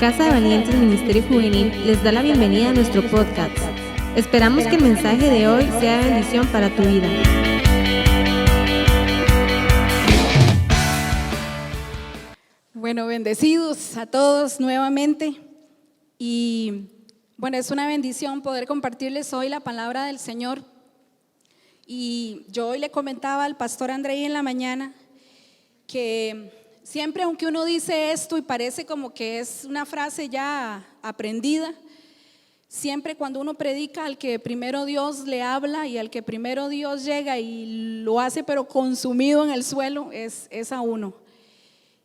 Casa de Valientes Ministerio Juvenil les da la bienvenida a nuestro podcast. Esperamos que el mensaje de hoy sea de bendición para tu vida. Bueno, bendecidos a todos nuevamente. Y bueno, es una bendición poder compartirles hoy la palabra del Señor. Y yo hoy le comentaba al pastor Andrei en la mañana que siempre, aunque uno dice esto y parece como que es una frase ya aprendida, siempre cuando uno predica al que primero Dios le habla y al que primero Dios llega y lo hace pero consumido en el suelo, es a uno.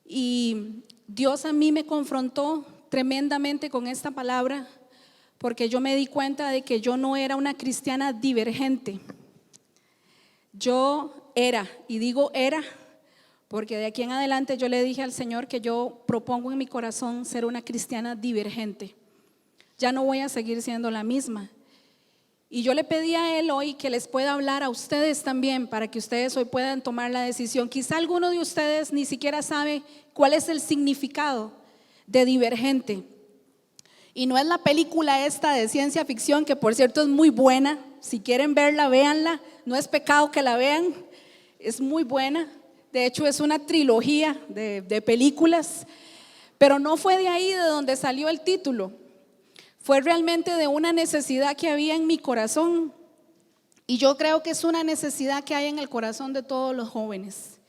Y Dios a mí me confrontó tremendamente con esta palabra porque yo me di cuenta de que yo no era una cristiana divergente. Yo era, y digo era, porque de aquí en adelante yo le dije al Señor que yo propongo en mi corazón ser una cristiana divergente. Ya no voy a seguir siendo la misma. Y yo le pedí a Él hoy que les pueda hablar a ustedes también, para que ustedes hoy puedan tomar la decisión. Quizá alguno de ustedes ni siquiera sabe cuál es el significado de divergente. Y no es la película esta de ciencia ficción, que por cierto es muy buena. Si quieren verla, véanla. No es pecado que la vean. Es muy buena. De hecho, es una trilogía de películas. Pero no fue de ahí de donde salió el título. Fue realmente de una necesidad que había en mi corazón. Y yo creo que es una necesidad que hay en el corazón de todos los jóvenes.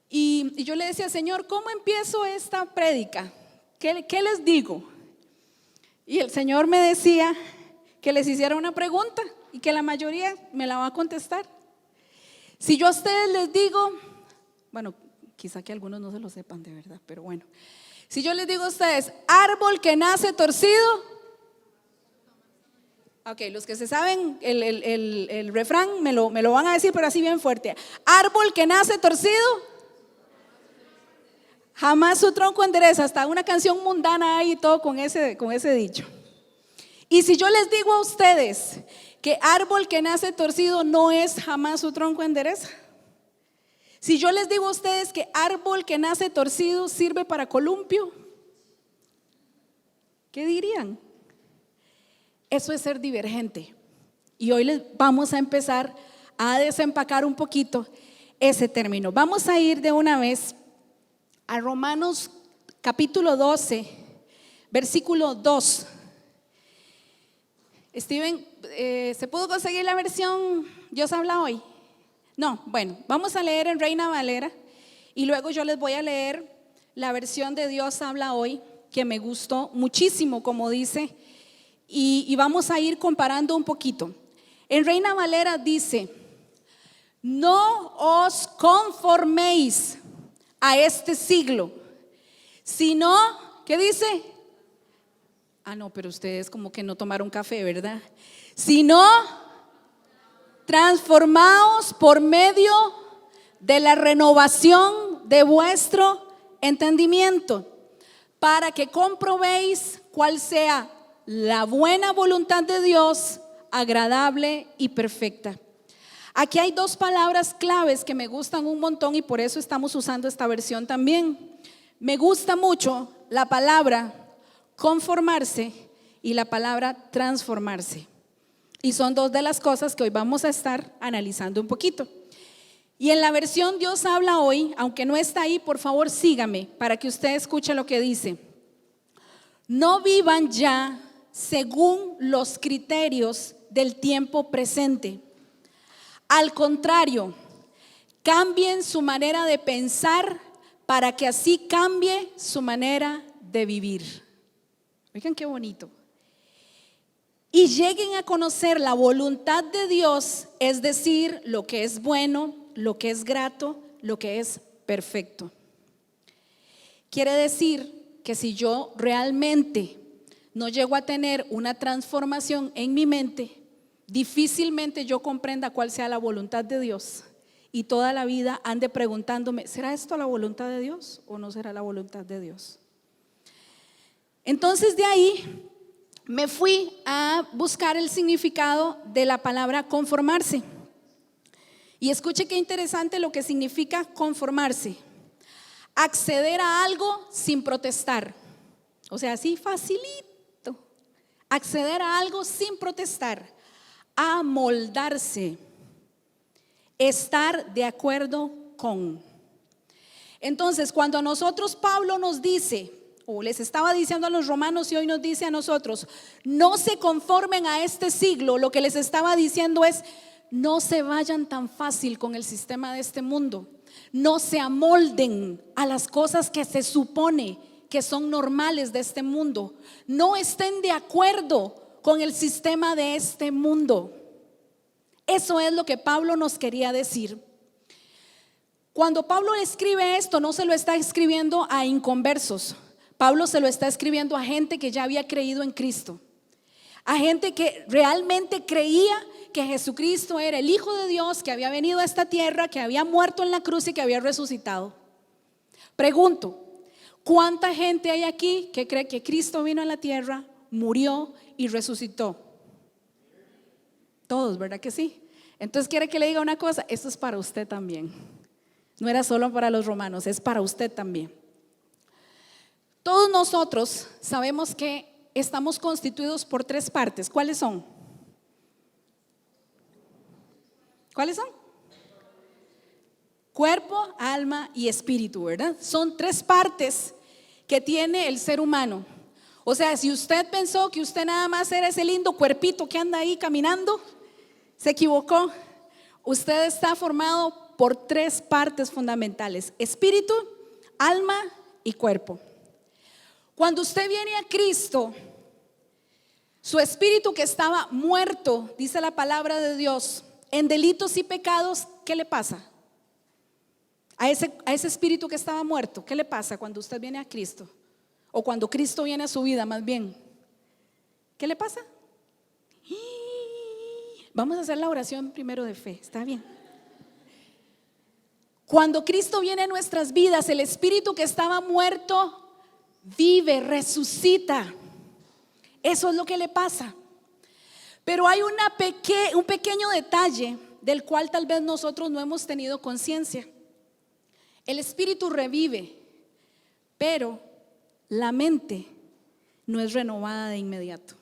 Y yo le decía, Señor, ¿cómo empiezo esta prédica? ¿Qué les digo? Y el Señor me decía que les hiciera una pregunta y que la mayoría me la va a contestar. Si yo a ustedes les digo, bueno, quizá que algunos no se lo sepan de verdad, pero bueno. Si yo les digo a ustedes, árbol que nace torcido. Ok, los que se saben el refrán me lo van a decir, pero así bien fuerte. Árbol que nace torcido, jamás su tronco endereza. Hasta una canción mundana hay y todo con ese dicho. Y si yo les digo a ustedes que árbol que nace torcido no es jamás su tronco endereza. Si yo les digo a ustedes que árbol que nace torcido sirve para columpio, ¿qué dirían? Eso es ser divergente. Y hoy les vamos a empezar a desempacar un poquito ese término. Vamos a ir de una vez a Romanos capítulo 12, versículo 2. Steven, ¿se pudo conseguir la versión Dios habla hoy? No, bueno, vamos a leer en Reina Valera y luego yo les voy a leer la versión de Dios habla hoy, que me gustó muchísimo, como dice, y vamos a ir comparando un poquito. En Reina Valera dice: no os conforméis a este siglo, sino, ¿qué dice? No, pero ustedes como que no tomaron café, ¿verdad? Sino transformaos por medio de la renovación de vuestro entendimiento, para que comprobéis cuál sea la buena voluntad de Dios, agradable y perfecta. Aquí hay dos palabras claves que me gustan un montón y por eso estamos usando esta versión también. Me gusta mucho la palabra conformarse y la palabra transformarse. Y son dos de las cosas que hoy vamos a estar analizando un poquito. Y en la versión Dios habla hoy, aunque no está ahí, por favor sígame para que usted escuche lo que dice. No vivan ya según los criterios del tiempo presente. Al contrario, cambien su manera de pensar para que así cambie su manera de vivir. Oigan qué bonito. Y lleguen a conocer la voluntad de Dios, es decir, lo que es bueno, lo que es grato, lo que es perfecto. Quiere decir que si yo realmente no llego a tener una transformación en mi mente, difícilmente yo comprenda cuál sea la voluntad de Dios. Y toda la vida ande preguntándome, ¿será esto la voluntad de Dios o no será la voluntad de Dios? Entonces de ahí me fui a buscar el significado de la palabra conformarse. Y escuche qué interesante lo que significa conformarse. Acceder a algo sin protestar. O sea, así facilito. Acceder a algo sin protestar. Amoldarse. Estar de acuerdo con. Entonces, cuando a nosotros Pablo nos dice, o les estaba diciendo a los romanos y hoy nos dice a nosotros, no se conformen a este siglo, lo que les estaba diciendo es, no se vayan tan fácil con el sistema de este mundo. No se amolden a las cosas que se supone que son normales de este mundo. No estén de acuerdo con el sistema de este mundo. Eso es lo que Pablo nos quería decir. Cuando Pablo escribe esto, no se lo está escribiendo a inconversos. Pablo se lo está escribiendo a gente que ya había creído en Cristo. A gente que realmente creía que Jesucristo era el Hijo de Dios, que había venido a esta tierra, que había muerto en la cruz y que había resucitado. Pregunto, ¿cuánta gente hay aquí que cree que Cristo vino a la tierra, murió y resucitó? Todos, ¿verdad que sí? Entonces, ¿quiere que le diga una cosa? Esto es para usted también. No era solo para los romanos, es para usted también. Todos nosotros sabemos que estamos constituidos por 3 partes. ¿Cuáles son? ¿Cuáles son? Cuerpo, alma y espíritu, ¿verdad? Son 3 partes que tiene el ser humano. O sea, si usted pensó que usted nada más era ese lindo cuerpito que anda ahí caminando, se equivocó. Usted está formado por 3 partes fundamentales: espíritu, alma y cuerpo. Cuando usted viene a Cristo, su espíritu que estaba muerto, dice la palabra de Dios, en delitos y pecados, ¿qué le pasa? A ese espíritu que estaba muerto, ¿qué le pasa cuando usted viene a Cristo? O cuando Cristo viene a su vida, más bien. ¿Qué le pasa? Vamos a hacer la oración primero de fe, ¿está bien? Cuando Cristo viene a nuestras vidas, el espíritu que estaba muerto vive, resucita. Eso es lo que le pasa. Pero hay un pequeño detalle del cual tal vez nosotros no hemos tenido conciencia. El espíritu revive, pero la mente no es renovada de inmediato.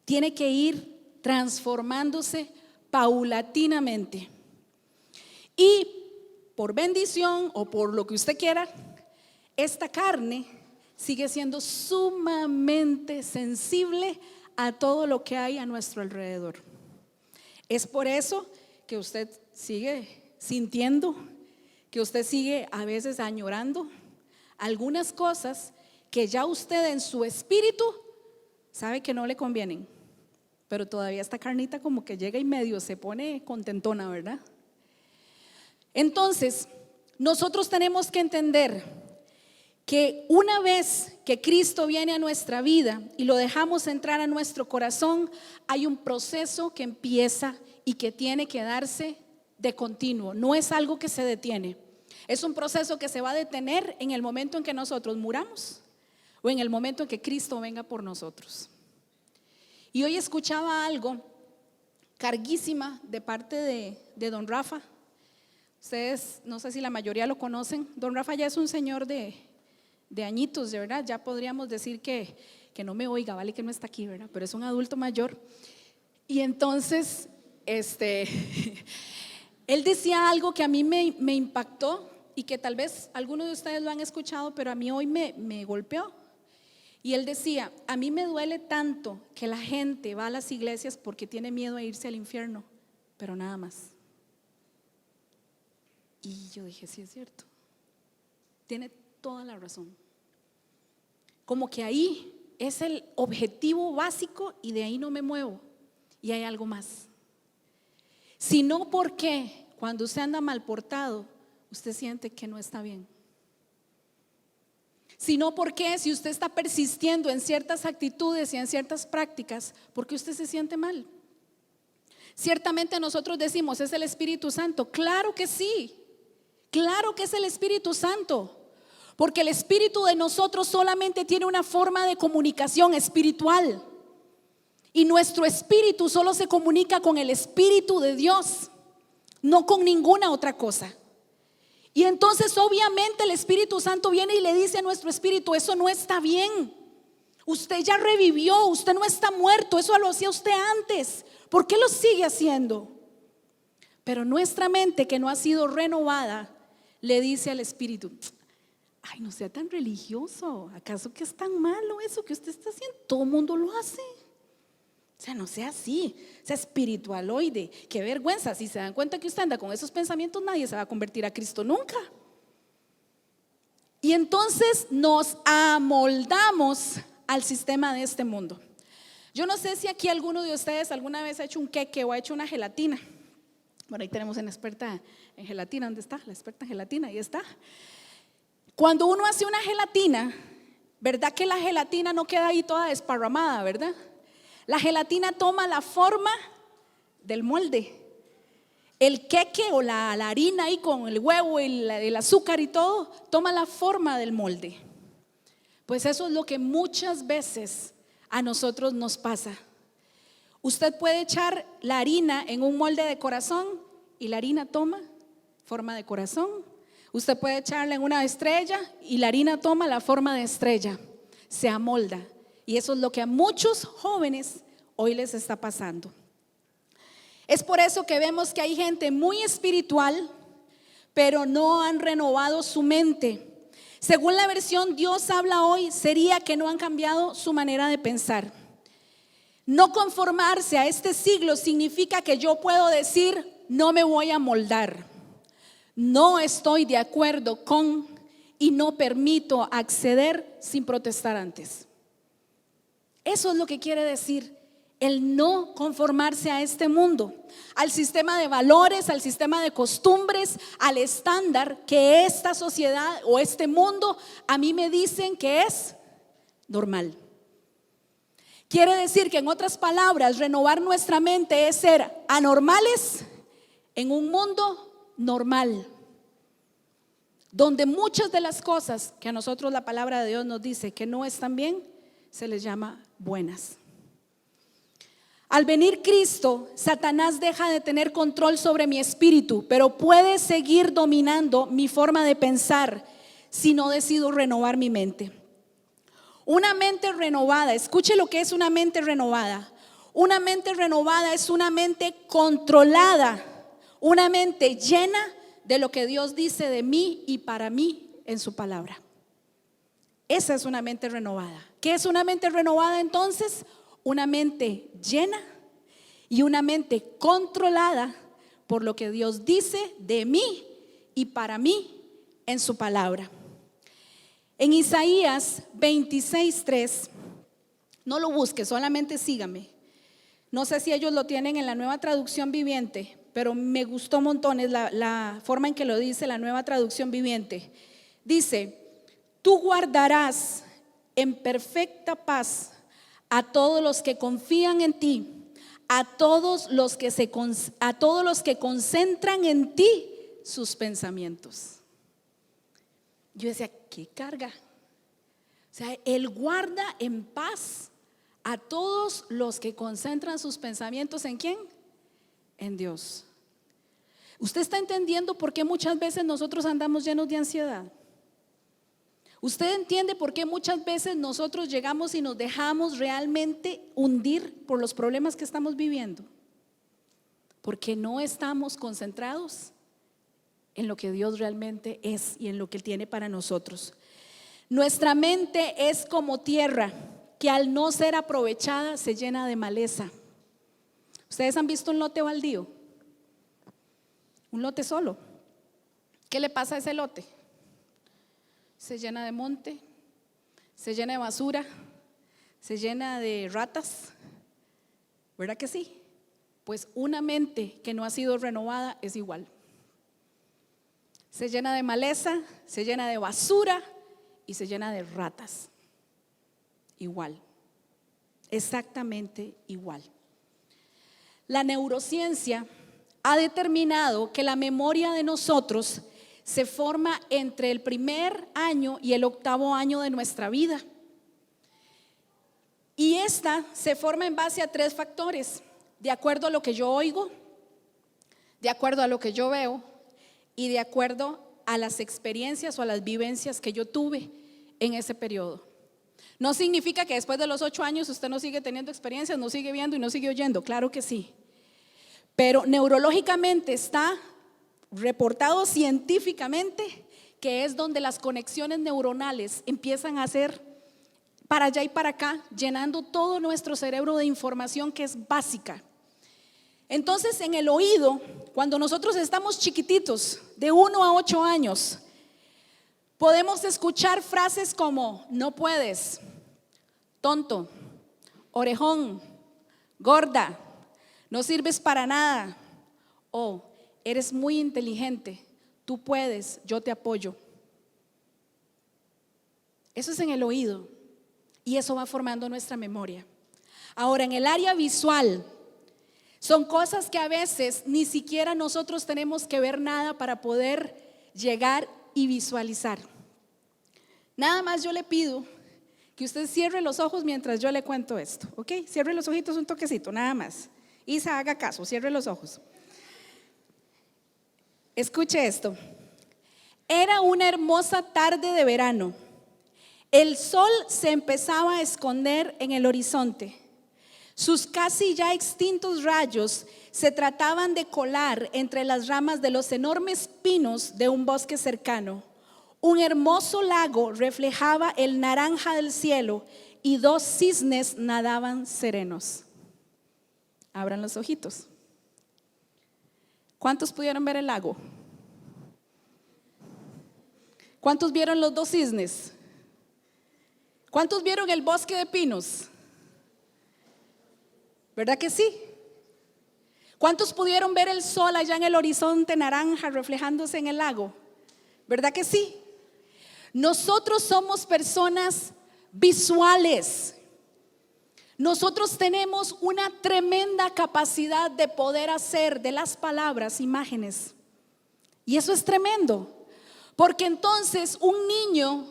Tiene que ir transformándose paulatinamente. Y por bendición o por lo que usted quiera, esta carne sigue siendo sumamente sensible a todo lo que hay a nuestro alrededor. Es por eso que usted sigue sintiendo, que usted sigue a veces añorando algunas cosas que ya usted en su espíritu sabe que no le convienen, pero todavía esta carnita como que llega y medio se pone contentona, ¿verdad? Entonces, nosotros tenemos que entender que una vez que Cristo viene a nuestra vida y lo dejamos entrar a nuestro corazón, hay un proceso que empieza y que tiene que darse de continuo. No es algo que se detiene. Es un proceso que se va a detener en el momento en que nosotros muramos o en el momento en que Cristo venga por nosotros. Y hoy escuchaba algo carguísima de parte de don Rafa. Ustedes, no sé si la mayoría lo conocen. Don Rafa ya es un señor de añitos, de verdad. Ya podríamos decir que no me oiga, vale que no está aquí, ¿verdad? Pero es un adulto mayor. Y entonces, él decía algo que a mí me impactó y que tal vez algunos de ustedes lo han escuchado, pero a mí hoy me golpeó. Y él decía, a mí me duele tanto que la gente va a las iglesias porque tiene miedo a irse al infierno, pero nada más. Y yo dije, sí es cierto, tiene toda la razón. Como que ahí es el objetivo básico y de ahí no me muevo. Y hay algo más. Si no, ¿por qué cuando usted anda mal portado, usted siente que no está bien? Sino porque si usted está persistiendo en ciertas actitudes y en ciertas prácticas, porque usted se siente mal. Ciertamente nosotros decimos, es el Espíritu Santo. Claro que sí, claro que es el Espíritu Santo, porque el espíritu de nosotros solamente tiene una forma de comunicación espiritual. Y nuestro espíritu solo se comunica con el Espíritu de Dios, no con ninguna otra cosa. Y entonces obviamente el Espíritu Santo viene y le dice a nuestro espíritu: eso no está bien. Usted ya revivió, usted no está muerto, eso lo hacía usted antes. ¿Por qué lo sigue haciendo? Pero nuestra mente, que no ha sido renovada, le dice al espíritu: ay, no sea tan religioso, ¿acaso que es tan malo eso que usted está haciendo? Todo el mundo lo hace. O sea, no sea así, sea espiritualoide. Qué vergüenza, si se dan cuenta que usted anda con esos pensamientos, nadie se va a convertir a Cristo nunca. Y entonces nos amoldamos al sistema de este mundo. Yo no sé si aquí alguno de ustedes alguna vez ha hecho un queque o ha hecho una gelatina. Bueno, ahí tenemos una experta en gelatina. ¿Dónde está? La experta en gelatina, ahí está. Cuando uno hace una gelatina, ¿verdad que la gelatina no queda ahí toda desparramada, verdad? La gelatina toma la forma del molde. El queque o la harina ahí con el huevo y el azúcar y todo, toma la forma del molde. Pues eso es lo que muchas veces a nosotros nos pasa. Usted puede echar la harina en un molde de corazón y la harina toma forma de corazón. Usted puede echarla en una estrella y la harina toma la forma de estrella, se amolda. Y eso es lo que a muchos jóvenes hoy les está pasando. Es por eso que vemos que hay gente muy espiritual, pero no han renovado su mente. Según la versión Dios habla hoy, sería que no han cambiado su manera de pensar. No conformarse a este siglo significa que yo puedo decir: no me voy a moldar, no estoy de acuerdo con y no permito acceder sin protestar antes. Eso es lo que quiere decir el no conformarse a este mundo, al sistema de valores, al sistema de costumbres, al estándar que esta sociedad o este mundo a mí me dicen que es normal. Quiere decir que, en otras palabras, renovar nuestra mente es ser anormales en un mundo normal, donde muchas de las cosas que a nosotros la palabra de Dios nos dice que no están bien, se les llama buenas. Al venir Cristo, Satanás deja de tener control sobre mi espíritu, pero puede seguir dominando mi forma de pensar si no decido renovar mi mente. Una mente renovada, escuche lo que es una mente renovada. Una mente renovada es una mente controlada, una mente llena de lo que Dios dice de mí y para mí en su palabra. Esa es una mente renovada. ¿Qué es una mente renovada entonces? Una mente llena y una mente controlada por lo que Dios dice de mí y para mí en su palabra. En Isaías 26:3, no lo busque, solamente sígame. No sé si ellos lo tienen en la Nueva Traducción Viviente, pero me gustó montones la forma en que lo dice la Nueva Traducción Viviente. Dice: tú guardarás en perfecta paz a todos los que confían en ti, a todos los que concentran en ti sus pensamientos. Yo decía, ¿qué carga? O sea, Él guarda en paz a todos los que concentran sus pensamientos ¿en quién? En Dios. ¿Usted está entendiendo por qué muchas veces nosotros andamos llenos de ansiedad? ¿Usted entiende por qué muchas veces nosotros llegamos y nos dejamos realmente hundir por los problemas que estamos viviendo? Porque no estamos concentrados en lo que Dios realmente es y en lo que Él tiene para nosotros. Nuestra mente es como tierra que, al no ser aprovechada, se llena de maleza. ¿Ustedes han visto un lote baldío? Un lote solo. ¿Qué le pasa a ese lote? Se llena de monte, se llena de basura, se llena de ratas, ¿verdad que sí? Pues una mente que no ha sido renovada es igual. Se llena de maleza, se llena de basura y se llena de ratas. Igual, exactamente igual. La neurociencia ha determinado que la memoria de nosotros se forma entre el primer año y el 8º año de nuestra vida. Y esta se forma en base a 3 factores: de acuerdo a lo que yo oigo, de acuerdo a lo que yo veo y de acuerdo a las experiencias o a las vivencias que yo tuve en ese periodo. No significa que después de los 8 años usted no sigue teniendo experiencias, no sigue viendo y no sigue oyendo, claro que sí. Pero neurológicamente está reportado científicamente que es donde las conexiones neuronales empiezan a hacer para allá y para acá, llenando todo nuestro cerebro de información que es básica. Entonces, en el oído, cuando nosotros estamos chiquititos, de 1 a 8 años, podemos escuchar frases como no puedes, tonto, orejón, gorda, no sirves para nada, o eres muy inteligente, tú puedes, yo te apoyo. Eso es en el oído y eso va formando nuestra memoria. Ahora, en el área visual, son cosas que a veces ni siquiera nosotros tenemos que ver nada para poder llegar y visualizar. Nada más yo le pido que usted cierre los ojos mientras yo le cuento esto, ¿ok? Cierre los ojitos un toquecito, nada más. Isa, haga caso, cierre los ojos. Escuche esto. Era una hermosa tarde de verano. El sol se empezaba a esconder en el horizonte. Sus casi ya extintos rayos se trataban de colar entre las ramas de los enormes pinos de un bosque cercano. Un hermoso lago reflejaba el naranja del cielo y 2 cisnes nadaban serenos. Abran los ojitos. ¿Cuántos pudieron ver el lago? ¿Cuántos vieron los 2 cisnes? ¿Cuántos vieron el bosque de pinos? ¿Verdad que sí? ¿Cuántos pudieron ver el sol allá en el horizonte naranja reflejándose en el lago? ¿Verdad que sí? Nosotros somos personas visuales. Nosotros tenemos una tremenda capacidad de poder hacer de las palabras imágenes. Y eso es tremendo. Porque entonces un niño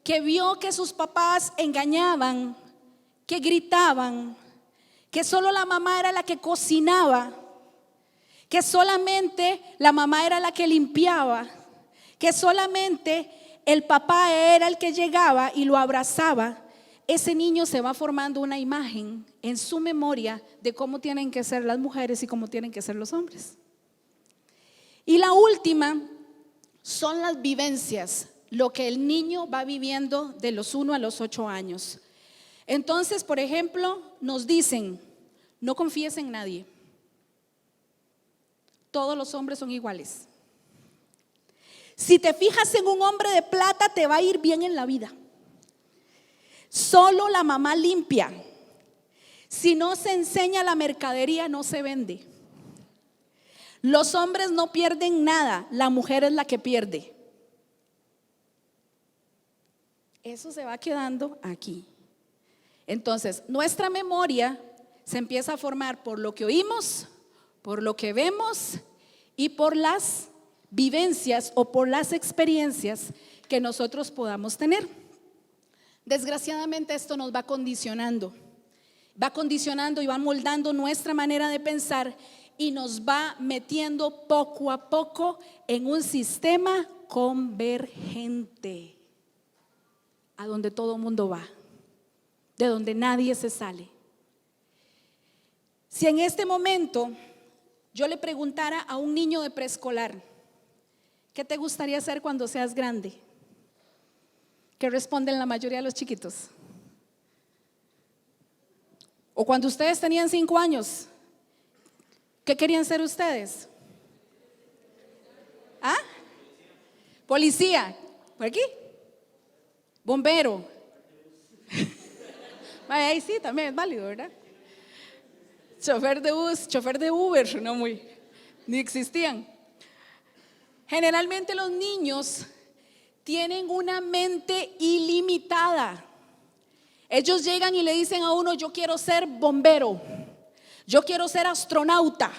que vio que sus papás engañaban, que gritaban, que solo la mamá era la que cocinaba, que solamente la mamá era la que limpiaba, que solamente el papá era el que llegaba y lo abrazaba, ese niño se va formando una imagen en su memoria de cómo tienen que ser las mujeres y cómo tienen que ser los hombres. Y la última son las vivencias, lo que el niño va viviendo de los 1 a los 8 años. Entonces, por ejemplo, nos dicen, no confíes en nadie. Todos los hombres son iguales. Si te fijas en un hombre de plata, te va a ir bien en la vida. Solo la mamá limpia. Si no se enseña la mercadería, no se vende. Los hombres no pierden nada, la mujer es la que pierde. Eso se va quedando aquí. Entonces, nuestra memoria se empieza a formar por lo que oímos, por lo que vemos y por las vivencias o por las experiencias que nosotros podamos tener. Desgraciadamente esto nos va condicionando y va moldando nuestra manera de pensar y nos va metiendo poco a poco en un sistema convergente, a donde todo el mundo va, de donde nadie se sale. Si en este momento yo le preguntara a un niño de preescolar, ¿qué te gustaría hacer cuando seas grande? ¿Qué responden la mayoría de los chiquitos? O cuando ustedes tenían 5 años, ¿qué querían ser ustedes? ¿Ah? Policía, ¿por aquí? Bombero. Ahí sí, también es válido, ¿verdad? Chofer de bus, chofer de Uber, ni existían. Generalmente los niños tienen una mente ilimitada. Ellos llegan y le dicen a uno, yo quiero ser bombero, yo quiero ser astronauta.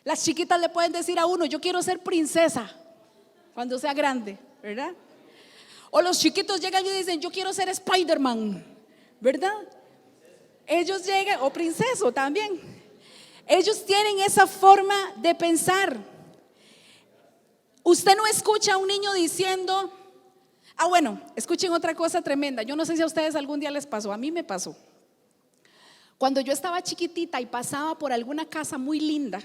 Las chiquitas le pueden decir a uno, yo quiero ser princesa cuando sea grande, ¿verdad? O los chiquitos llegan y dicen, yo quiero ser Spider-Man, ¿verdad? Ellos llegan, o princeso también. Ellos tienen esa forma de pensar. Usted no escucha a un niño diciendo, bueno, escuchen otra cosa tremenda. Yo no sé si a ustedes algún día les pasó, a mí me pasó. Cuando yo estaba chiquitita y pasaba por alguna casa muy linda,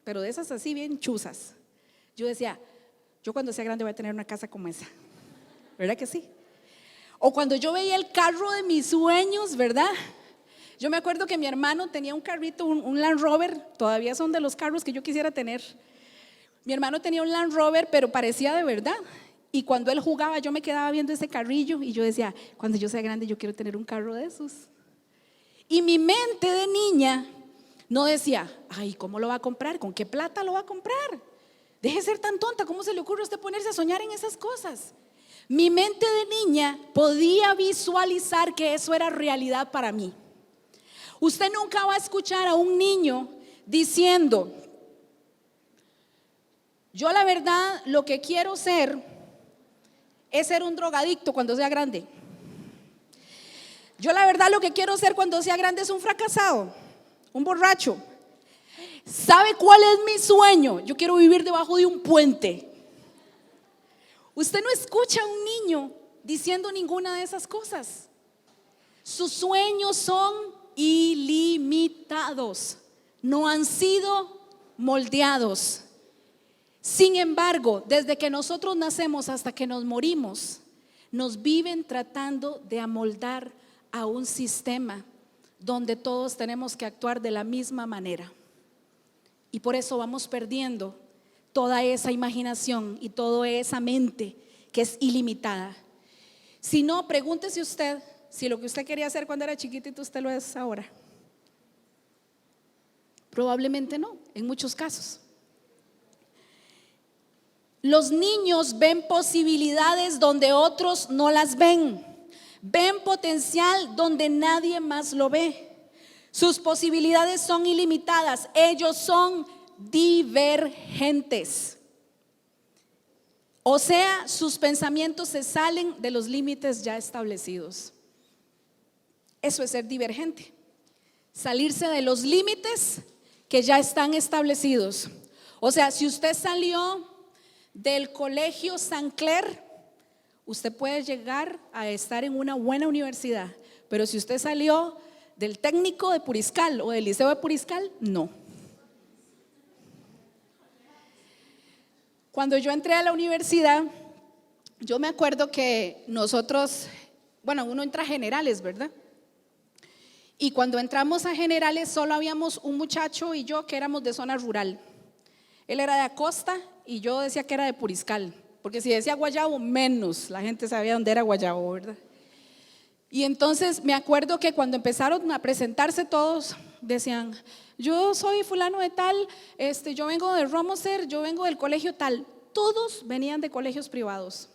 pero de esas así bien chuzas, yo decía, yo cuando sea grande voy a tener una casa como esa. ¿Verdad que sí? O cuando yo veía el carro de mis sueños, ¿verdad? Yo me acuerdo que mi hermano tenía un carrito, un Land Rover, todavía son de los carros que yo quisiera tener. Mi hermano tenía un Land Rover, pero parecía de verdad. Y cuando él jugaba, yo me quedaba viendo ese carrillo y yo decía, cuando yo sea grande yo quiero tener un carro de esos. Y mi mente de niña no decía, ay, ¿cómo lo va a comprar? ¿Con qué plata lo va a comprar? Deje de ser tan tonta, ¿cómo se le ocurre a usted ponerse a soñar en esas cosas? Mi mente de niña podía visualizar que eso era realidad para mí. Usted nunca va a escuchar a un niño diciendo, yo la verdad lo que quiero ser es ser un drogadicto cuando sea grande. Yo la verdad lo que quiero ser cuando sea grande es un fracasado, un borracho. ¿Sabe cuál es mi sueño? Yo quiero vivir debajo de un puente. Usted no escucha a un niño diciendo ninguna de esas cosas. Sus sueños son ilimitados, no han sido moldeados. Sin embargo, desde que nosotros nacemos hasta que nos morimos, nos viven tratando de amoldar a un sistema donde todos tenemos que actuar de la misma manera. Y por eso vamos perdiendo toda esa imaginación y toda esa mente que es ilimitada. Si no, pregúntese usted si lo que usted quería hacer cuando era chiquitito usted lo es ahora. Probablemente no, en muchos casos. Los niños ven posibilidades donde otros no las ven. Ven potencial donde nadie más lo ve. Sus posibilidades son ilimitadas. Ellos son divergentes. O sea, sus pensamientos se salen de los límites ya establecidos. Eso es ser divergente. Salirse de los límites que ya están establecidos. O sea, si usted salió del colegio San Clair, usted puede llegar a estar en una buena universidad, pero si usted salió del técnico de Puriscal o del liceo de Puriscal, no. Cuando yo entré a la universidad, yo me acuerdo que nosotros, uno entra a generales, ¿verdad? Y cuando entramos a generales solo habíamos un muchacho y yo que éramos de zona rural. Él era de Acosta y yo decía que era de Puriscal, porque si decía Guayabo, menos la gente sabía dónde era Guayabo, ¿verdad? Y entonces me acuerdo que cuando empezaron a presentarse todos, decían, yo soy fulano de tal, yo vengo de Romoser, yo vengo del colegio tal. Todos venían de colegios privados,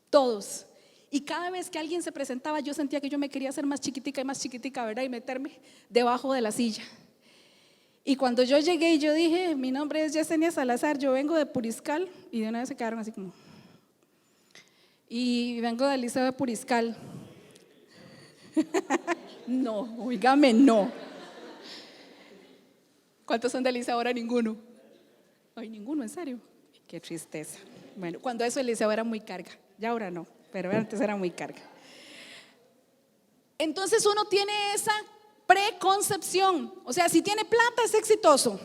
todos. Y cada vez que alguien se presentaba, yo sentía que yo me quería hacer más chiquitica, ¿verdad? Y meterme debajo de la silla. Y cuando yo llegué y yo dije, mi nombre es Yesenia Salazar, yo vengo de Puriscal, y de una vez se quedaron así como, y vengo del liceo de Puriscal. No, oígame, no. ¿Cuántos son del liceo ahora? Ninguno. Ay, ninguno, en serio. Qué tristeza. Bueno, cuando eso el liceo era muy carga, ya ahora no, pero antes era muy carga. Entonces uno tiene esa preconcepción, o sea, si tiene plata es exitoso,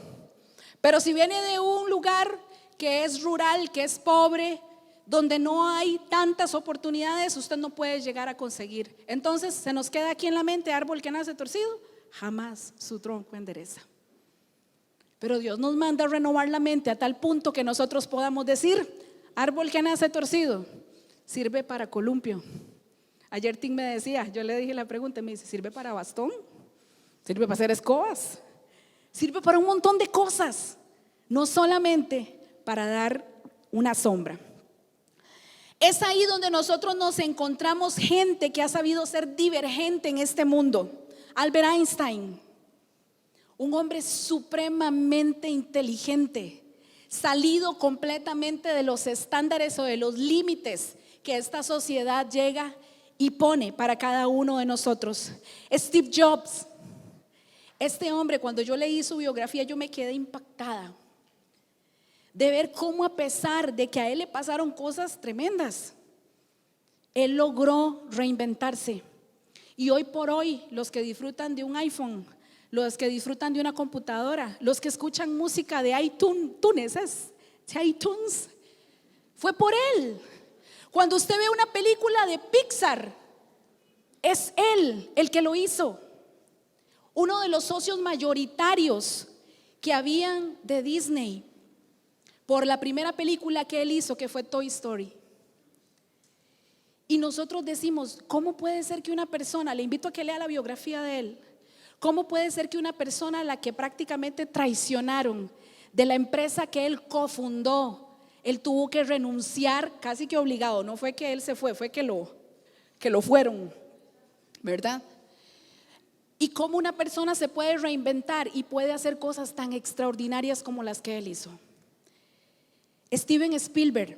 pero si viene de un lugar que es rural, que es pobre, donde no hay tantas oportunidades, usted no puede llegar a conseguir. Entonces se nos queda aquí en la mente, árbol que nace torcido, jamás su tronco endereza. Pero Dios nos manda a renovar la mente a tal punto que nosotros podamos decir, árbol que nace torcido, sirve para columpio. Ayer Tim me decía, yo le dije la pregunta, me dice, ¿sirve para bastón? ¿Sirve para hacer escobas? Sirve para un montón de cosas, no solamente para dar una sombra. Es ahí donde nosotros nos encontramos gente que ha sabido ser divergente en este mundo. Albert Einstein, un hombre supremamente inteligente, salido completamente de los estándares o de los límites que esta sociedad llega y pone para cada uno de nosotros. Steve Jobs, este hombre, cuando yo leí su biografía, yo me quedé impactada. de ver cómo, a pesar de que a él le pasaron cosas tremendas, él logró reinventarse. Y hoy por hoy, los que disfrutan de un iPhone, los que disfrutan de una computadora, los que escuchan música de iTunes, fue por él. Cuando usted ve una película de Pixar, es él el que lo hizo. Uno de los socios mayoritarios que habían de Disney por la primera película que él hizo, que fue Toy Story. Y nosotros decimos, ¿cómo puede ser que una persona, le invito a que lea la biografía de él, cómo puede ser que una persona a la que prácticamente traicionaron de la empresa que él cofundó, él tuvo que renunciar casi que obligado? No fue que él se fue que lo fueron, ¿verdad? Y cómo una persona se puede reinventar y puede hacer cosas tan extraordinarias como las que él hizo. Steven Spielberg.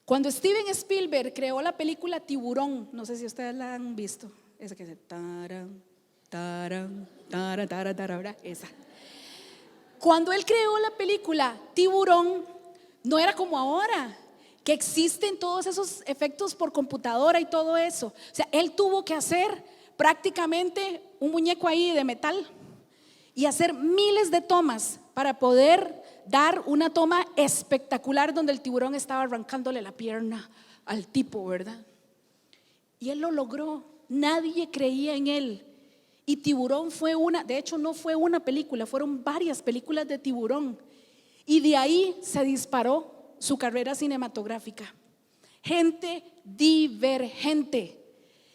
Cuando Steven Spielberg creó la película Tiburón, no sé si ustedes la han visto, esa que dice taran, taran, taran, taran, taran, ¿verdad? Esa. Cuando él creó la película Tiburón, no era como ahora, que existen todos esos efectos por computadora y todo eso. O sea, él tuvo que hacer prácticamente un muñeco ahí de metal y hacer miles de tomas para poder dar una toma espectacular donde el tiburón estaba arrancándole la pierna al tipo, ¿verdad? Y él lo logró. Nadie creía en él. Y Tiburón fue de hecho no fue una película, fueron varias películas de Tiburón. Y de ahí se disparó su carrera cinematográfica. Gente divergente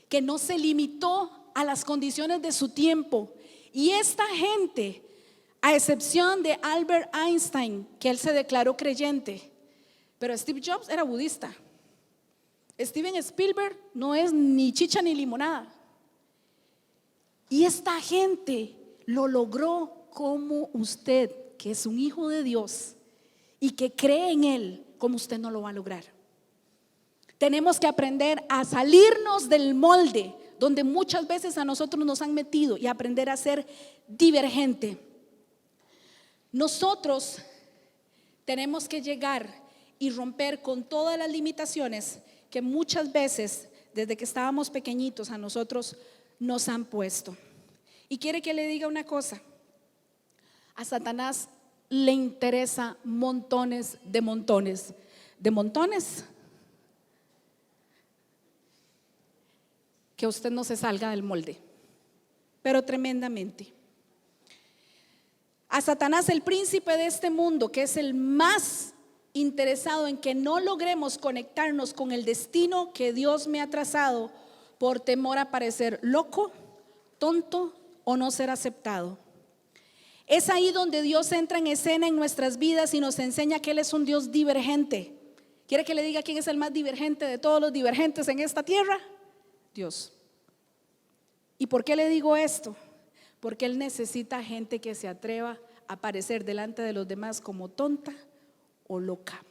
que no se limitó a las condiciones de su tiempo. Y esta gente, a excepción de Albert Einstein, que él se declaró creyente, pero Steve Jobs era budista. Steven Spielberg no es ni chicha ni limonada. Y esta gente lo logró como usted, que es un hijo de Dios y que cree en Él, como usted no lo va a lograr. Tenemos que aprender a salirnos del molde donde muchas veces a nosotros nos han metido y aprender a ser divergente. Nosotros tenemos que llegar y romper con todas las limitaciones que muchas veces desde que estábamos pequeñitos a nosotros nos han puesto. Y quiere que le diga una cosa: a Satanás le interesa montones que usted no se salga del molde, pero tremendamente. A Satanás, el príncipe de este mundo, que es el más interesado en que no logremos conectarnos con el destino que Dios me ha trazado por temor a parecer loco, tonto o no ser aceptado. Es ahí donde Dios entra en escena en nuestras vidas y nos enseña que Él es un Dios divergente. ¿Quiere que le diga quién es el más divergente de todos los divergentes en esta tierra? Dios. ¿Y por qué le digo esto? Porque Él necesita gente que se atreva a aparecer delante de los demás como tonta o loca.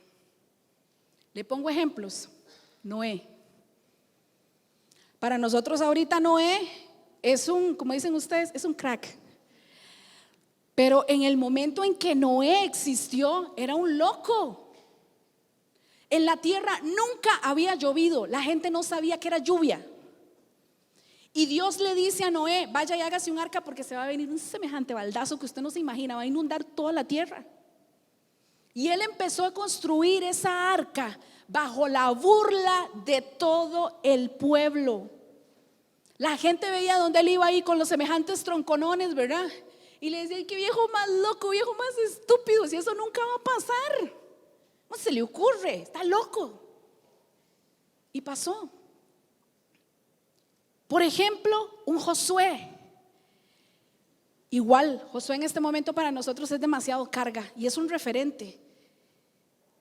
Le pongo ejemplos. Noé. Para nosotros ahorita Noé es como dicen ustedes, es un crack. Pero en el momento en que Noé existió, era un loco. En la tierra nunca había llovido, la gente no sabía que era lluvia. Y Dios le dice a Noé: vaya y hágase un arca porque se va a venir un semejante baldazo que usted no se imagina, va a inundar toda la tierra. Y él empezó a construir esa arca bajo la burla de todo el pueblo. La gente veía donde él iba ahí con los semejantes tronconones, ¿verdad? Y le decía: qué viejo más loco, viejo más estúpido, si eso nunca va a pasar. ¿Cómo se le ocurre? Está loco. Y pasó. Por ejemplo, un Josué. Igual, Josué en este momento para nosotros es demasiado carga y es un referente.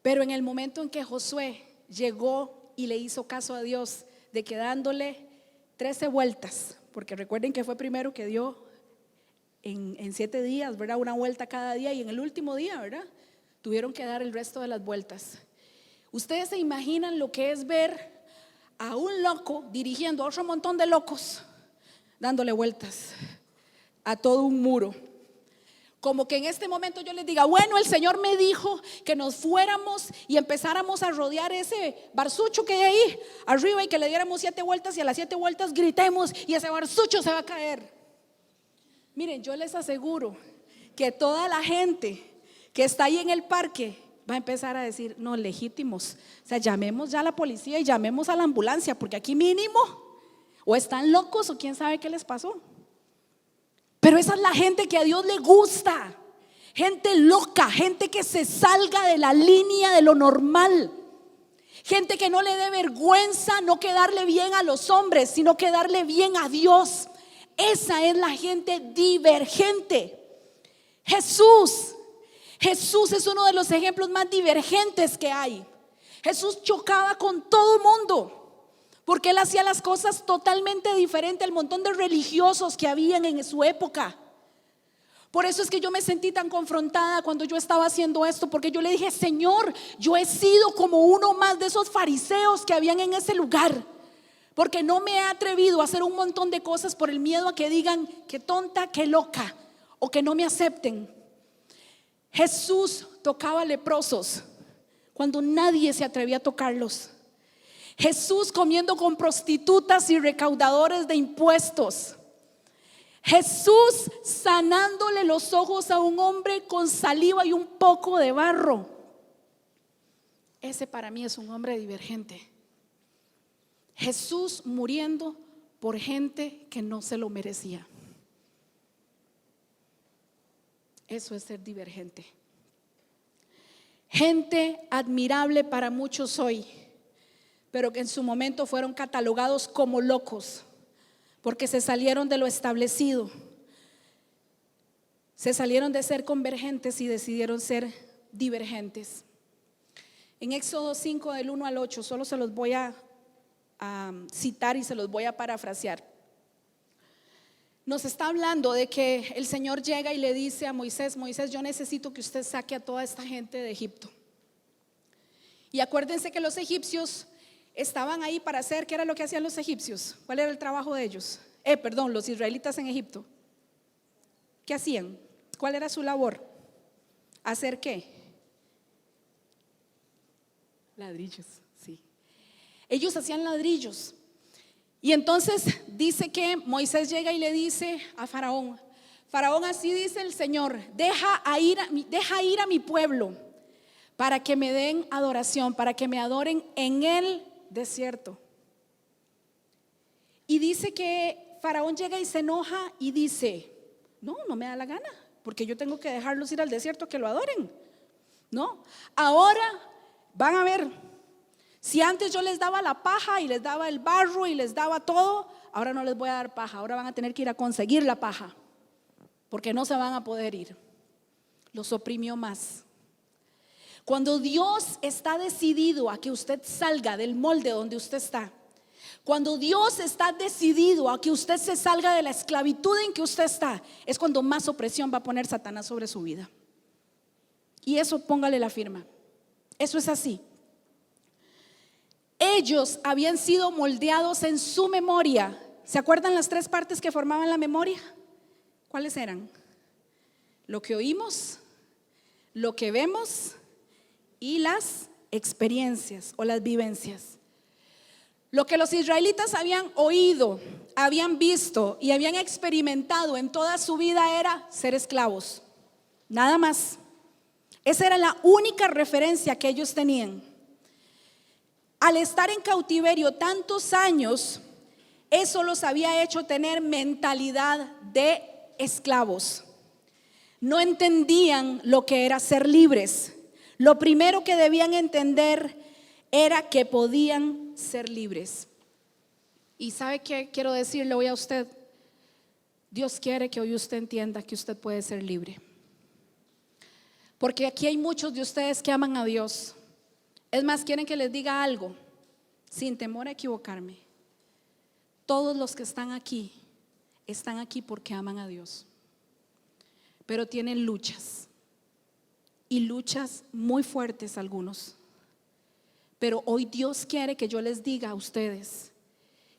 Pero en el momento en que Josué llegó y le hizo caso a Dios, de que dándole 13 vueltas, porque recuerden que fue primero que dio en 7 días, ¿verdad? Una vuelta cada día, y en el último día, ¿verdad? Tuvieron que dar el resto de las vueltas. Ustedes se imaginan lo que es ver a un loco dirigiendo a otro montón de locos, dándole vueltas a todo un muro. Como que en este momento yo les diga, bueno, el Señor me dijo que nos fuéramos y empezáramos a rodear ese barsucho que hay ahí arriba y que le diéramos 7 vueltas y a las 7 vueltas gritemos y ese barsucho se va a caer. Miren, yo les aseguro que toda la gente que está ahí en el parque va a empezar a decir, no, legítimos, o sea, llamemos ya a la policía y llamemos a la ambulancia, porque aquí mínimo o están locos o quién sabe qué les pasó. Pero esa es la gente que a Dios le gusta, gente loca, gente que se salga de la línea de lo normal, gente que no le dé vergüenza no quedarle bien a los hombres, sino quedarle bien a Dios. Esa es la gente divergente. Jesús es uno de los ejemplos más divergentes que hay. Jesús chocaba con todo el mundo porque él hacía las cosas totalmente diferente al montón de religiosos que habían en su época. Por eso es que yo me sentí tan confrontada cuando yo estaba haciendo esto, porque yo le dije, Señor, yo he sido como uno más de esos fariseos que habían en ese lugar, porque no me he atrevido a hacer un montón de cosas por el miedo a que digan que tonta, que loca, o que no me acepten. Jesús tocaba leprosos cuando nadie se atrevía a tocarlos. Jesús comiendo con prostitutas y recaudadores de impuestos. Jesús sanándole los ojos a un hombre con saliva y un poco de barro. Ese para mí es un hombre divergente. Jesús muriendo por gente que no se lo merecía. Eso es ser divergente. Gente admirable para muchos hoy, pero que en su momento fueron catalogados como locos porque se salieron de lo establecido, se salieron de ser convergentes y decidieron ser divergentes. En Éxodo 5 del 1 al 8 solo se los voy a citar y se los voy a parafrasear. Nos está hablando de que el Señor llega y le dice a Moisés, Moisés, yo necesito que usted saque a toda esta gente de Egipto. Y acuérdense que los egipcios estaban ahí para hacer, ¿qué era lo que hacían los egipcios? ¿Cuál era el trabajo de ellos? Los israelitas en Egipto. ¿Qué hacían? ¿Cuál era su labor? ¿Hacer qué? Ladrillos, sí. Ellos hacían ladrillos. Y entonces dice que Moisés llega y le dice a Faraón, Faraón, así dice el Señor, deja ir a mi pueblo para que me den adoración, para que me adoren en el desierto. Y dice que Faraón llega y se enoja y dice, no me da la gana, porque yo tengo que dejarlos ir al desierto que lo adoren. No, ahora van a ver. Si antes yo les daba la paja y les daba el barro y les daba todo, ahora no les voy a dar paja, ahora van a tener que ir a conseguir la paja, porque no se van a poder ir. Los oprimió más. Cuando Dios está decidido a que usted salga del molde donde usted está, cuando Dios está decidido a que usted se salga de la esclavitud en que usted está, es cuando más opresión va a poner Satanás sobre su vida. Y eso póngale la firma. Eso es así. Ellos habían sido moldeados en su memoria. ¿Se acuerdan las 3 partes que formaban la memoria? ¿Cuáles eran? Lo que oímos, lo que vemos y las experiencias o las vivencias. Lo que los israelitas habían oído, habían visto y habían experimentado en toda su vida era ser esclavos. Nada más. Esa era la única referencia que ellos tenían. Al estar en cautiverio tantos años, eso los había hecho tener mentalidad de esclavos. No entendían lo que era ser libres. Lo primero que debían entender era que podían ser libres. Y ¿sabe qué quiero decirle hoy a usted? Dios quiere que hoy usted entienda que usted puede ser libre. Porque aquí hay muchos de ustedes que aman a Dios. Es más, quieren que les diga algo, sin temor a equivocarme. Todos los que están aquí porque aman a Dios. Pero tienen luchas. Y luchas muy fuertes algunos. Pero hoy Dios quiere que yo les diga a ustedes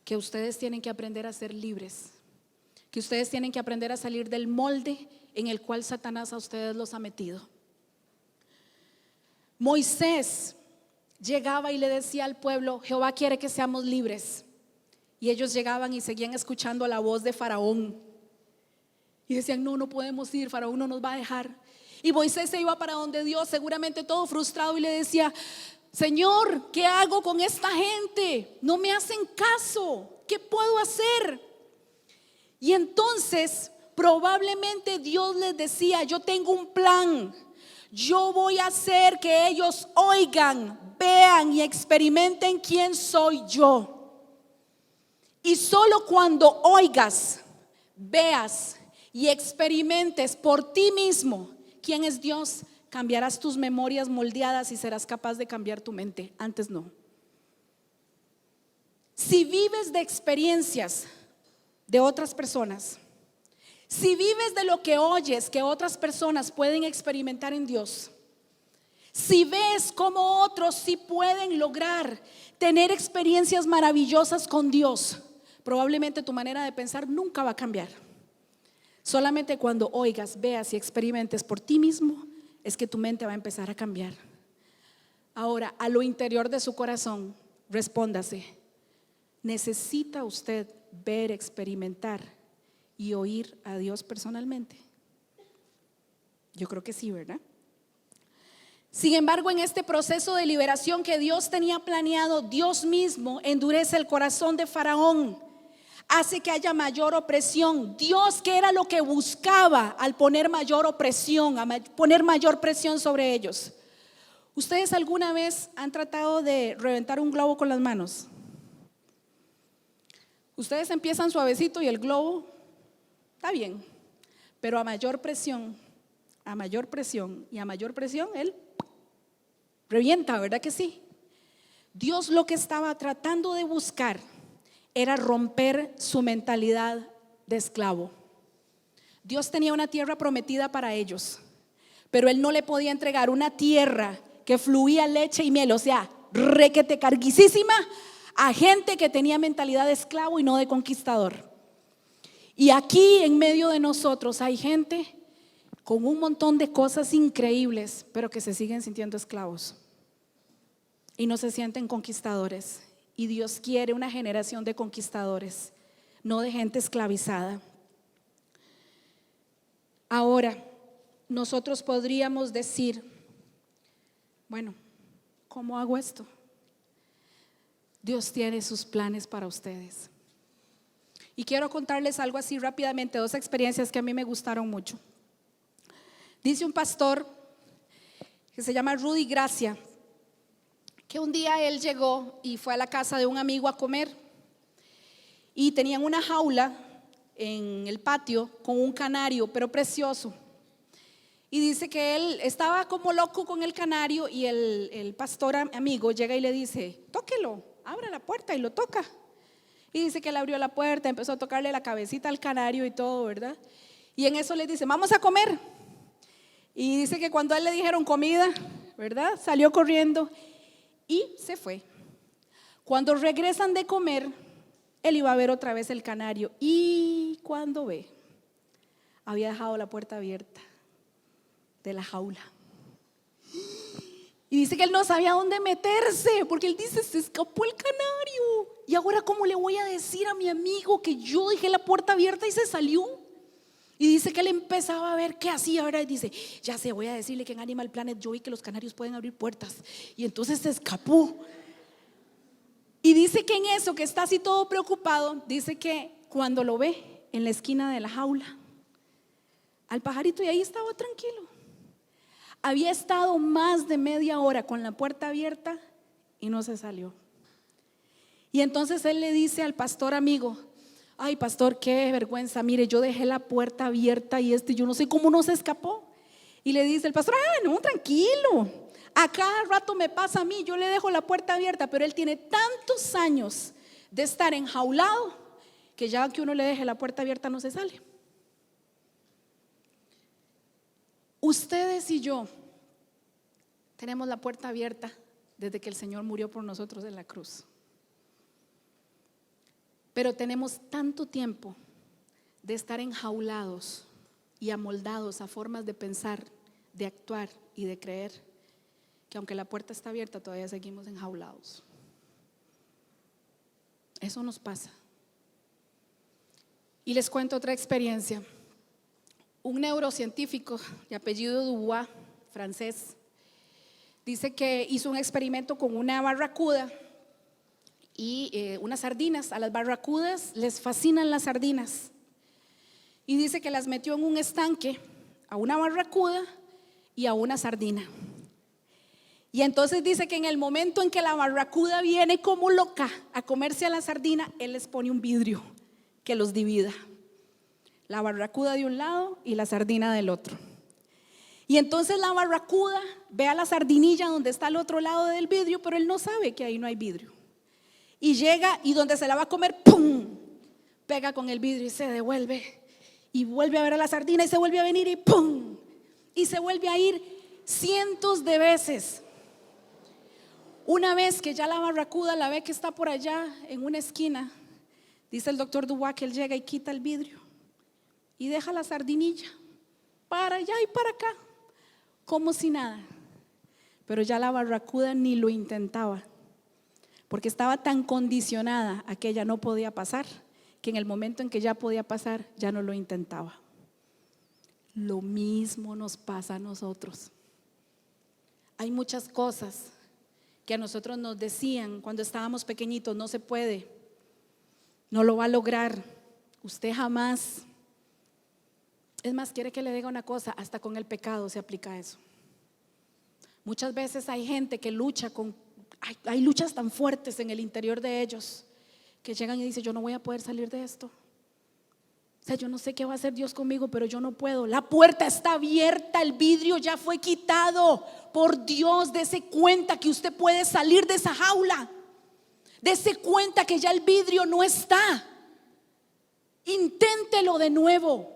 que ustedes tienen que aprender a ser libres. Que ustedes tienen que aprender a salir del molde en el cual Satanás a ustedes los ha metido. Moisés llegaba y le decía al pueblo: Jehová quiere que seamos libres. Y ellos llegaban y seguían escuchando la voz de Faraón. Y decían: no podemos ir, Faraón no nos va a dejar. Y Moisés se iba para donde Dios, seguramente todo frustrado, y le decía: Señor, ¿qué hago con esta gente? No me hacen caso, ¿qué puedo hacer? Y entonces probablemente Dios les decía: yo tengo un plan. Yo voy a hacer que ellos oigan, vean y experimenten quién soy yo. Y solo cuando oigas, veas y experimentes por ti mismo quién es Dios, cambiarás tus memorias moldeadas y serás capaz de cambiar tu mente. Antes no. Si vives de experiencias de otras personas, si vives de lo que oyes que otras personas pueden experimentar en Dios, si ves cómo otros sí pueden lograr tener experiencias maravillosas con Dios, probablemente tu manera de pensar nunca va a cambiar. Solamente cuando oigas, veas y experimentes por ti mismo es que tu mente va a empezar a cambiar. Ahora, a lo interior de su corazón, respóndase: ¿necesita usted ver, experimentar y oír a Dios personalmente? Yo creo que sí, ¿verdad? Sin embargo, en este proceso de liberación que Dios tenía planeado, Dios mismo endurece el corazón de Faraón, hace que haya mayor opresión. Dios, ¿qué era lo que buscaba al poner mayor opresión, a poner mayor presión sobre ellos? ¿Ustedes alguna vez han tratado de reventar un globo con las manos? Ustedes empiezan suavecito y el globo está bien, pero a mayor presión y a mayor presión, él revienta, ¿verdad que sí? Dios lo que estaba tratando de buscar era romper su mentalidad de esclavo. Dios tenía una tierra prometida para ellos, pero Él no le podía entregar una tierra que fluía leche y miel, o sea, requete carguisísima, a gente que tenía mentalidad de esclavo y no de conquistador. Y aquí en medio de nosotros hay gente con un montón de cosas increíbles, pero que se siguen sintiendo esclavos y no se sienten conquistadores. Y Dios quiere una generación de conquistadores, no de gente esclavizada. Ahora, nosotros podríamos decir: bueno, ¿cómo hago esto? Dios tiene sus planes para ustedes. Y quiero contarles algo así rápidamente, 2 experiencias que a mí me gustaron mucho. Dice un pastor que se llama Rudy Gracia, que un día él llegó y fue a la casa de un amigo a comer, y tenían una jaula en el patio con un canario, pero precioso. Y dice que él estaba como loco con el canario, y el pastor amigo llega y le dice: tóquelo, abra la puerta, y lo toca. Y dice que él abrió la puerta, empezó a tocarle la cabecita al canario y todo, ¿verdad? Y en eso le dice: vamos a comer. Y dice que cuando a él le dijeron comida, ¿verdad?, salió corriendo y se fue. Cuando regresan de comer, él iba a ver otra vez el canario, y cuando ve, había dejado la puerta abierta de la jaula. Y dice que él no sabía dónde meterse, porque él dice: se escapó el canario. Y ahora, ¿cómo le voy a decir a mi amigo que yo dejé la puerta abierta y se salió? Y dice que él empezaba a ver qué hacía, ¿verdad? Y dice: ya sé, voy a decirle que en Animal Planet yo vi que los canarios pueden abrir puertas. Y entonces se escapó. Y dice que en eso, que está así todo preocupado, dice que cuando lo ve en la esquina de la jaula, al pajarito, y ahí estaba tranquilo. Había estado más de media hora con la puerta abierta y no se salió. Y entonces él le dice al pastor amigo: ay, pastor, qué vergüenza, mire, yo dejé la puerta abierta y yo no sé cómo no se escapó. Y le dice el pastor: ah, no, tranquilo, a cada rato me pasa a mí, yo le dejo la puerta abierta, pero él tiene tantos años de estar enjaulado que ya que uno le deje la puerta abierta no se sale. Ustedes y yo tenemos la puerta abierta desde que el Señor murió por nosotros en la cruz. Pero tenemos tanto tiempo de estar enjaulados y amoldados a formas de pensar, de actuar y de creer, que aunque la puerta está abierta todavía seguimos enjaulados. Eso nos pasa. Y les cuento otra experiencia. Un neurocientífico de apellido Dubois, francés, dice que hizo un experimento con una barracuda y unas sardinas. A las barracudas les fascinan las sardinas. Y dice que las metió en un estanque a una barracuda y a una sardina. Y entonces dice que en el momento en que la barracuda viene como loca a comerse a la sardina, él les pone un vidrio que los divida. La barracuda de un lado y la sardina del otro. Y entonces la barracuda ve a la sardinilla donde está al otro lado del vidrio, pero él no sabe que ahí no hay vidrio. Y llega y donde se la va a comer, ¡pum!, pega con el vidrio y se devuelve. Y vuelve a ver a la sardina y se vuelve a venir y ¡pum! Y se vuelve a ir cientos de veces. Una vez que ya la barracuda la ve que está por allá en una esquina, dice el doctor Dubois que él llega y quita el vidrio y deja la sardinilla para allá y para acá, como si nada. Pero ya la barracuda ni lo intentaba, porque estaba tan condicionada a que ella no podía pasar, que en el momento en que ya podía pasar, ya no lo intentaba. Lo mismo nos pasa a nosotros. Hay muchas cosas que a nosotros nos decían cuando estábamos pequeñitos: no se puede, no lo va a lograr, usted jamás. Es más, quiere que le diga una cosa, hasta con el pecado se aplica eso. Muchas veces hay gente que lucha hay luchas tan fuertes en el interior de ellos, que llegan y dicen: yo no voy a poder salir de esto. O sea, yo no sé qué va a hacer Dios conmigo, pero yo no puedo. La puerta está abierta, el vidrio ya fue quitado. Por Dios, dese cuenta que usted puede salir de esa jaula. Dese cuenta que ya el vidrio no está. Inténtelo de nuevo.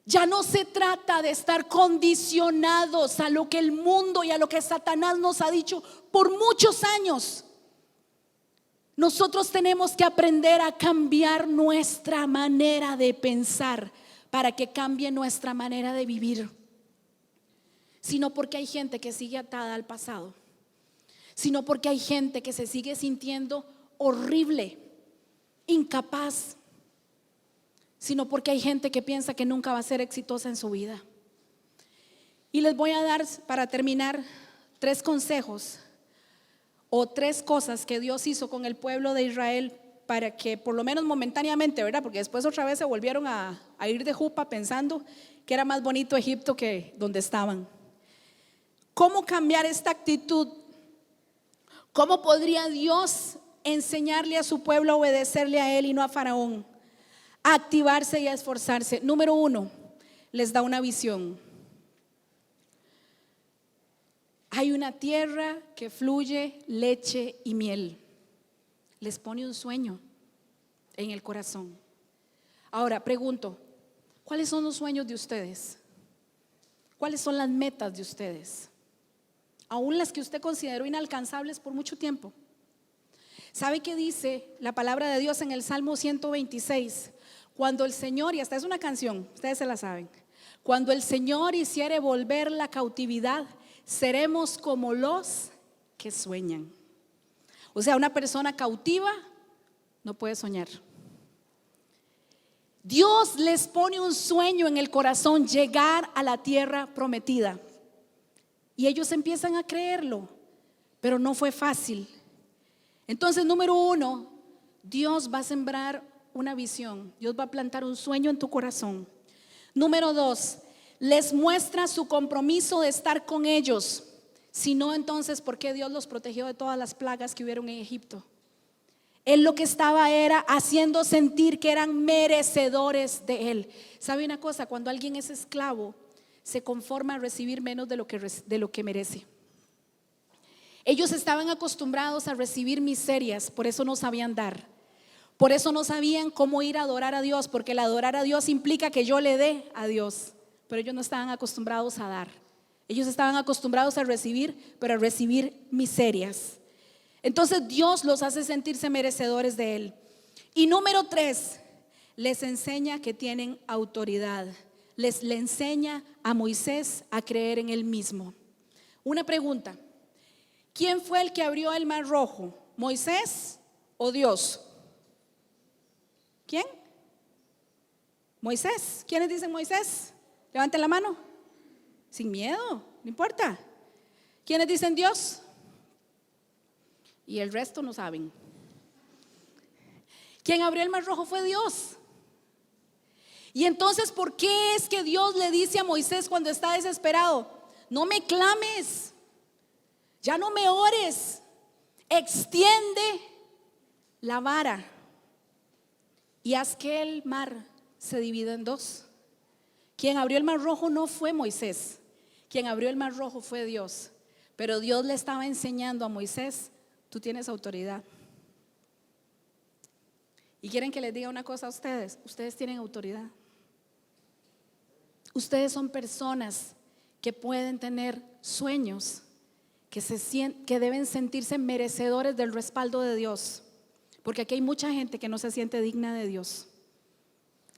Ya no se trata de estar condicionados a lo que el mundo y a lo que Satanás nos ha dicho por muchos años. Nosotros tenemos que aprender a cambiar nuestra manera de pensar para que cambie nuestra manera de vivir. Sino porque hay gente que sigue atada al pasado, sino porque hay gente que se sigue sintiendo horrible, incapaz, sino porque hay gente que piensa que nunca va a ser exitosa en su vida. Y les voy a dar, para terminar, 3 consejos o 3 cosas que Dios hizo con el pueblo de Israel para que por lo menos momentáneamente, ¿verdad? Porque después otra vez se volvieron a ir de jupa pensando que era más bonito Egipto que donde estaban. ¿Cómo cambiar esta actitud? ¿Cómo podría Dios enseñarle a su pueblo a obedecerle a Él y no a Faraón? A activarse y a esforzarse. Número 1, les da una visión. Hay una tierra que fluye leche y miel. Les pone un sueño en el corazón. Ahora pregunto, ¿cuáles son los sueños de ustedes? ¿Cuáles son las metas de ustedes? Aún las que usted consideró inalcanzables por mucho tiempo. ¿Sabe qué dice la palabra de Dios en el Salmo 126? Cuando el Señor, y hasta es una canción, ustedes se la saben, cuando el Señor hiciere volver la cautividad, seremos como los que sueñan. O sea, una persona cautiva no puede soñar. Dios les pone un sueño en el corazón: llegar a la tierra prometida. Y ellos empiezan a creerlo, pero no fue fácil. Entonces, número 1, Dios va a sembrar una visión. Dios va a plantar un sueño en tu corazón. Número 2, les muestra su compromiso de estar con ellos. Si no, entonces, ¿por qué Dios los protegió de todas las plagas que hubieron en Egipto? Él lo que estaba era haciendo sentir que eran merecedores de Él. ¿Sabe una cosa? Cuando alguien es esclavo, se conforma a recibir menos de lo que merece. Ellos estaban acostumbrados a recibir miserias, por eso no sabían dar. Por eso no sabían cómo ir a adorar a Dios, porque el adorar a Dios implica que yo le dé a Dios. Pero ellos no estaban acostumbrados a dar. Ellos estaban acostumbrados a recibir, pero a recibir miserias. Entonces Dios los hace sentirse merecedores de Él. Y número 3, les enseña que tienen autoridad. le enseña a Moisés a creer en él mismo. Una pregunta: ¿quién fue el que abrió el mar rojo? ¿Moisés o Dios? ¿Quién? Moisés. ¿Quiénes dicen Moisés? Levanten la mano. Sin miedo, no importa. ¿Quiénes dicen Dios? Y el resto no saben. Quien abrió el mar rojo fue Dios. Y entonces, ¿por qué es que Dios le dice a Moisés cuando está desesperado: no me clames, ya no me ores, extiende la vara y haz que el mar se divida en dos? Quien abrió el mar rojo no fue Moisés, quien abrió el mar rojo fue Dios. Pero Dios le estaba enseñando a Moisés: tú tienes autoridad. Y quieren que les diga una cosa a ustedes: ustedes tienen autoridad. Ustedes son personas que pueden tener sueños, que deben sentirse merecedores del respaldo de Dios. Porque aquí hay mucha gente que no se siente digna de Dios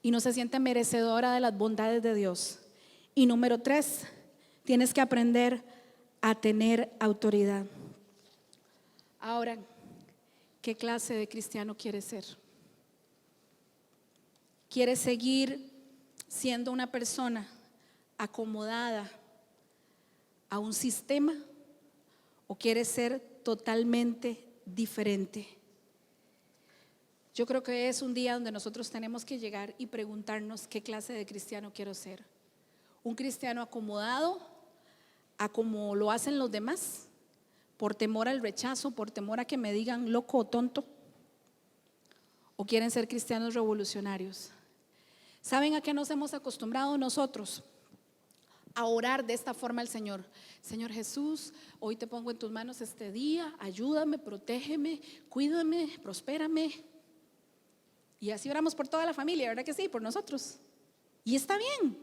y no se siente merecedora de las bondades de Dios. Y número 3, tienes que aprender a tener autoridad. Ahora, ¿qué clase de cristiano quieres ser? ¿Quieres seguir siendo una persona acomodada a un sistema o quieres ser totalmente diferente? Yo creo que es un día donde nosotros tenemos que llegar y preguntarnos: ¿qué clase de cristiano quiero ser? ¿Un cristiano acomodado a como lo hacen los demás, por temor al rechazo, por temor a que me digan loco o tonto? ¿O quieren ser cristianos revolucionarios? ¿Saben a qué nos hemos acostumbrado nosotros? A orar de esta forma al Señor: Señor Jesús, hoy te pongo en tus manos este día, ayúdame, protégeme, cuídame, prospérame. Y así oramos por toda la familia, ¿verdad que sí? Por nosotros. Y está bien,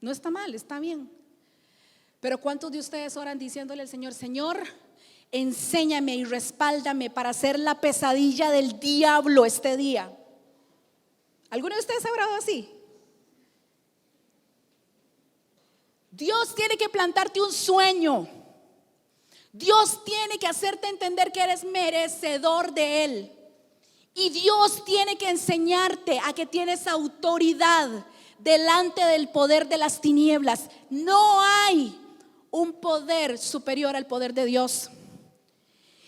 no está mal, está bien. Pero ¿cuántos de ustedes oran diciéndole al Señor: Señor, enséñame y respáldame para ser la pesadilla del diablo este día? ¿Alguno de ustedes ha orado así? Dios tiene que plantarte un sueño. Dios tiene que hacerte entender que eres merecedor de Él. Y Dios tiene que enseñarte a que tienes autoridad delante del poder de las tinieblas. No hay un poder superior al poder de Dios.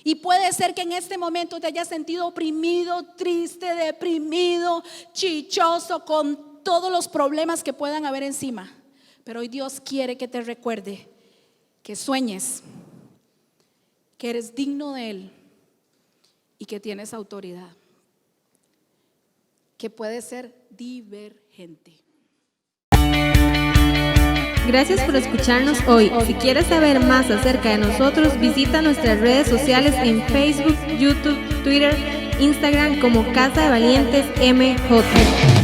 Y puede ser que en este momento te hayas sentido oprimido, triste, deprimido, chichoso, con todos los problemas que puedan haber encima. Pero hoy Dios quiere que te recuerde que sueñes, que eres digno de Él y que tienes autoridad, que puedes ser divergente. Gracias por escucharnos hoy. Si quieres saber más acerca de nosotros, visita nuestras redes sociales en Facebook, YouTube, Twitter, Instagram como Casa de Valientes MJ.